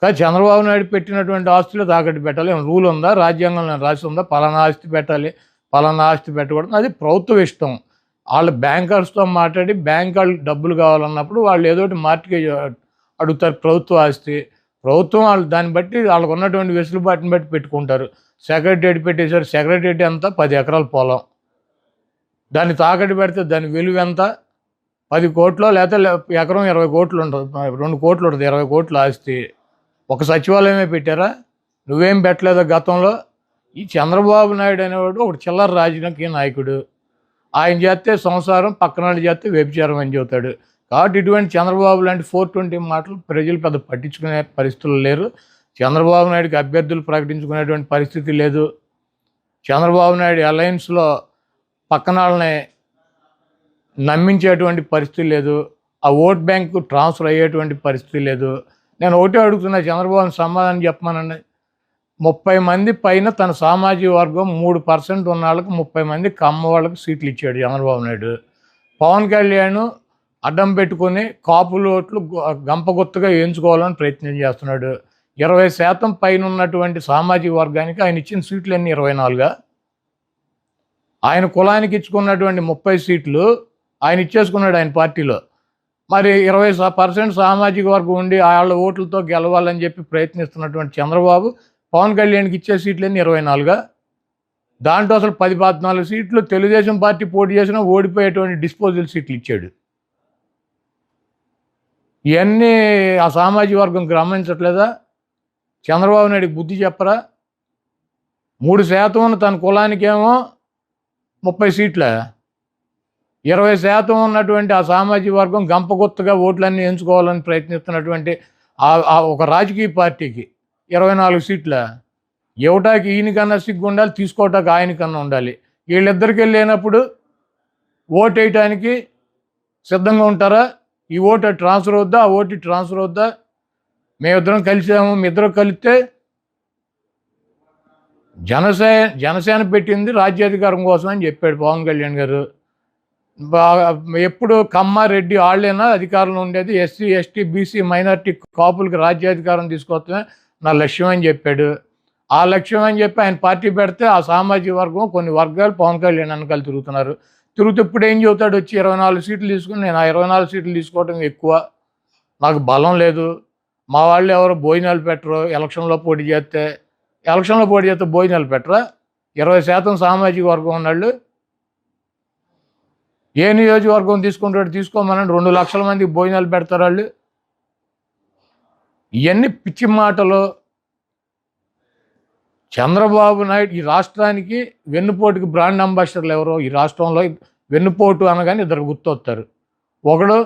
కానీ చంద్రబాబు నాయుడు పెట్టినటువంటి ఆస్తులు తాకట్టు పెట్టాలి. రూల్ ఉందా? రాజ్యాంగంలో రాసి ఉందా? పలానా ఆస్తి పెట్టాలి, పలానా ఆస్తి పెట్టకూడదు. అది ప్రభుత్వం ఇష్టం. వాళ్ళు బ్యాంకర్స్తో మాట్లాడి బ్యాంక్ వాళ్ళు డబ్బులు కావాలన్నప్పుడు వాళ్ళు ఏదోటి మార్టిగేజ్ అడుగుతారు. ప్రభుత్వ ఆస్తి ప్రభుత్వం వాళ్ళు దాన్ని బట్టి వాళ్ళకు ఉన్నటువంటి వెసులుబాటుని బట్టి పెట్టుకుంటారు. సెక్రటరేట్ పెట్టేశారు. సెక్రటరేట్ ఎంత? 10 ఎకరాల పొలం. దాన్ని తాకట్టు పెడితే దాని విలువ ఎంత? 10 కోట్లో లేకపోతే ఎకరం 20 కోట్లు ఉంటుంది, 2 కోట్లు ఉంటుంది, 20 కోట్ల ఆస్తి. ఒక సచివాలయమే పెట్టారా? నువ్వేం పెట్టలేదా గతంలో? ఈ చంద్రబాబు నాయుడు అనేవాడు ఒక చిల్లర రాజకీయ నాయకుడు. ఆయన చేస్తే సంసారం, పక్కన వాళ్ళు చేస్తే వ్యభిచారం అని చెబుతాడు. కాబట్టి ఇటువంటి చంద్రబాబు లాంటి 420 మాటలు ప్రజలు పెద్ద పట్టించుకునే పరిస్థితులు లేరు. చంద్రబాబు నాయుడుకి అభ్యర్థులు ప్రకటించుకునేటువంటి పరిస్థితి లేదు. చంద్రబాబు నాయుడు అలయన్స్లో పక్కన వాళ్ళని నమ్మించేటువంటి పరిస్థితి లేదు. ఆ ఓట్ బ్యాంకు ట్రాన్స్ఫర్ అయ్యేటువంటి పరిస్థితి లేదు. నేను ఒకటే అడుగుతున్నా, చంద్రబాబుని సమాధానం చెప్పమానండి. 30 మంది పైన తన సామాజిక వర్గం 3% ఉన్న వాళ్ళకి 30 మంది కమ్మ వాళ్ళకి సీట్లు ఇచ్చాడు చంద్రబాబు నాయుడు. పవన్ కళ్యాణ్ అడ్డం పెట్టుకుని కాపులు ఓట్లు గంపగుత్తగా వేయించుకోవాలని ప్రయత్నం చేస్తున్నాడు. 20% పైన ఉన్నటువంటి సామాజిక వర్గానికి ఆయన ఇచ్చిన సీట్లు ఎన్ని? 24గా. ఆయన కులానికి ఇచ్చుకున్నటువంటి 30 సీట్లు ఆయన ఇచ్చేసుకున్నాడు ఆయన పార్టీలో. మరి 20% సామాజిక వర్గం ఉండి వాళ్ళ ఓట్లతో గెలవాలని చెప్పి ప్రయత్నిస్తున్నటువంటి చంద్రబాబు పవన్ కళ్యాణ్కి ఇచ్చే సీట్లన్నీ 24గా. దాంట్లో అసలు 10-14 సీట్లు తెలుగుదేశం పార్టీ పోటీ చేసినా ఓడిపోయేటువంటి డిస్పోజల్ సీట్లు ఇచ్చాడు. ఇవన్నీ ఆ సామాజిక వర్గం గమనించట్లేదా? చంద్రబాబు నాయుడికి బుద్ధి చెప్పరా? 3% తన కులానికేమో 30 సీట్ల, 20% ఉన్నటువంటి ఆ సామాజిక వర్గం గంపగుత్తగా ఓట్లన్నీ ఎంచుకోవాలని ప్రయత్నిస్తున్నటువంటి ఒక రాజకీయ పార్టీకి 24 సీట్ల. ఇవ్వటానికి ఈయనకన్నా సిగ్గు ఉండాలి, తీసుకోవటానికి ఆయనకన్నా ఉండాలి. వీళ్ళిద్దరికి వెళ్ళినప్పుడు ఓటు వేయటానికి సిద్ధంగా ఉంటారా? ఈ ఓటు ట్రాన్స్ఫర్ అవుద్దా, ఆ ఓటు ట్రాన్స్ఫర్ అవుద్దా? మేమిద్దరం కలిసాము, మీ ఇద్దరు కలిస్తే జనసేన పెట్టింది రాజ్యాధికారం కోసం అని చెప్పాడు పవన్ కళ్యాణ్ గారు. ఎప్పుడు కమ్మారెడ్డి వాళ్ళైనా అధికారంలో ఉండేది, ఎస్సీ ఎస్టీ బీసీ మైనార్టీ కాపులకి రాజ్యాధికారం తీసుకొస్తమే నా లక్ష్యం అని చెప్పాడు. ఆ లక్ష్యం అని చెప్పి ఆయన పార్టీ పెడితే ఆ సామాజిక వర్గం కొన్ని వర్గాలు పవన్ కళ్యాణ్ వెనకాల తిరుగుతున్నారు. తిరుగుతూ ఇప్పుడు ఏం చెబుతాడు? వచ్చి 24 సీట్లు తీసుకుని నేను ఆ 24 సీట్లు తీసుకోవటం ఎక్కువ, నాకు బలం లేదు, మా వాళ్ళు ఎవరో భోజనాలు పెట్టరు, ఎలక్షన్లో పోటీ చేస్తే భోజనాలు పెట్టరా? 20% సామాజిక వర్గం ఉన్నాళ్ళు ఏ నియోజకవర్గం తీసుకుంటాడు? తీసుకోమనండి, 2 లక్షల మందికి భోజనాలు పెడతారు వాళ్ళు. ఇవన్నీ పిచ్చి మాటలు. చంద్రబాబు నాయుడు ఈ రాష్ట్రానికి వెన్నుపోటుకి బ్రాండ్ అంబాసిడర్లు ఎవరో? ఈ రాష్ట్రంలో వెన్నుపోటు అనగానే ఇద్దరు గుర్తొస్తారు. ఒకడు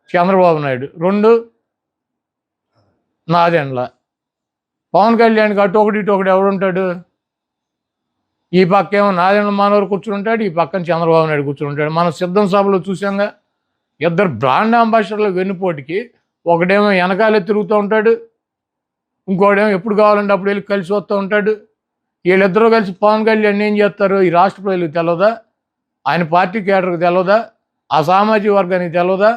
చంద్రబాబు నాయుడు, 2 నాదెండ్ల. పవన్ కళ్యాణ్కి అటు ఒకటి ఇటు ఒకటి ఎవడుంటాడు? ఈ పక్కేమో నాదెండ్ల మనోహర్ కూర్చుంటాడు, ఈ పక్కన చంద్రబాబు నాయుడు కూర్చుంటాడు. మనం సిద్ధం సభలో చూసాంగా, ఇద్దరు బ్రాండ్ అంబాసిడర్ల వెన్నుపోటుకి ఒకడేమో వెనకాలే తిరుగుతూ ఉంటాడు, ఇంకోడేమో ఎప్పుడు కావాలంటే అప్పుడు వెళ్ళి కలిసి వస్తూ ఉంటాడు. వీళ్ళిద్దరూ కలిసి పవన్ కళ్యాణ్ ఏం చేస్తారు? ఈ రాష్ట్ర ప్రజలకు తెలియదా? ఆయన పార్టీ కేడర్కి తెలియదా? ఆ సామాజిక వర్గానికి తెలియదా?